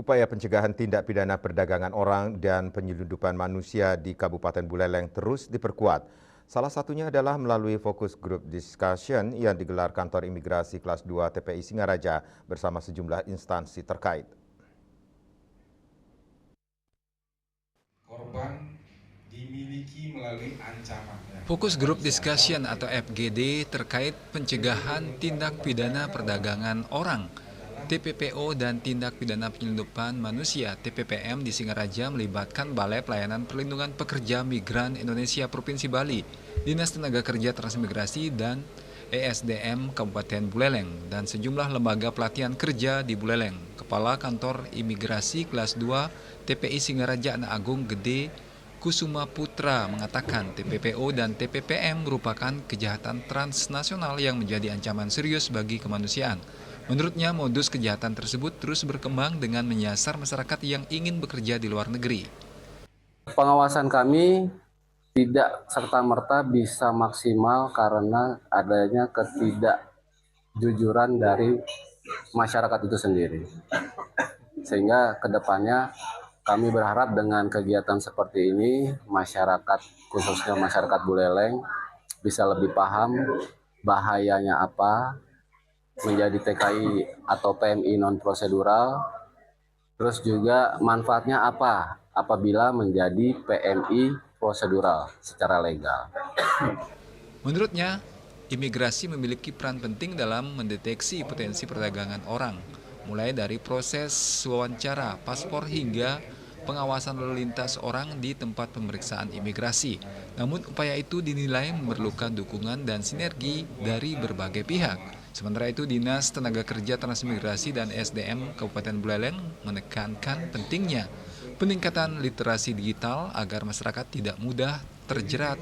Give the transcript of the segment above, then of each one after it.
Upaya pencegahan tindak pidana perdagangan orang dan penyelundupan manusia di Kabupaten Buleleng terus diperkuat. Salah satunya adalah melalui fokus group discussion yang digelar kantor imigrasi kelas 2 TPI Singaraja bersama sejumlah instansi terkait. Korban dimiliki melalui ancaman. Fokus Group Discussion atau FGD terkait pencegahan tindak pidana perdagangan orang TPPO dan tindak pidana penyelundupan manusia TPPM di Singaraja melibatkan Balai Pelayanan Perlindungan Pekerja Migran Indonesia Provinsi Bali, Dinas Tenaga Kerja Transmigrasi dan ESDM Kabupaten Buleleng dan sejumlah lembaga pelatihan kerja di Buleleng. Kepala Kantor Imigrasi Kelas 2 TPI Singaraja Anak Agung Gede Kusuma Putra mengatakan TPPO dan TPPM merupakan kejahatan transnasional yang menjadi ancaman serius bagi kemanusiaan. Menurutnya, modus kejahatan tersebut terus berkembang dengan menyasar masyarakat yang ingin bekerja di luar negeri. Pengawasan kami tidak serta-merta bisa maksimal karena adanya ketidakjujuran dari masyarakat itu sendiri. Sehingga kedepannya kami berharap dengan kegiatan seperti ini, masyarakat khususnya masyarakat Buleleng bisa lebih paham bahayanya apa, menjadi TKI atau PMI non-prosedural, terus juga manfaatnya apa apabila menjadi PMI prosedural secara legal. Menurutnya, imigrasi memiliki peran penting dalam mendeteksi potensi perdagangan orang, mulai dari proses wawancara, paspor hingga pengawasan lalu lintas orang di tempat pemeriksaan imigrasi. Namun upaya itu dinilai memerlukan dukungan dan sinergi dari berbagai pihak. Sementara itu, Dinas Tenaga Kerja Transmigrasi dan SDM Kabupaten Buleleng menekankan pentingnya peningkatan literasi digital agar masyarakat tidak mudah terjerat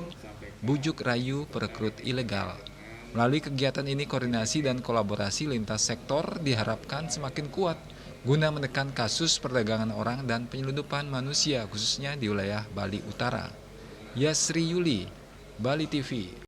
bujuk rayu perekrut ilegal. Melalui kegiatan ini, koordinasi dan kolaborasi lintas sektor diharapkan semakin kuat guna menekan kasus perdagangan orang dan penyelundupan manusia khususnya di wilayah Bali Utara. Yasri Yuli, Bali TV.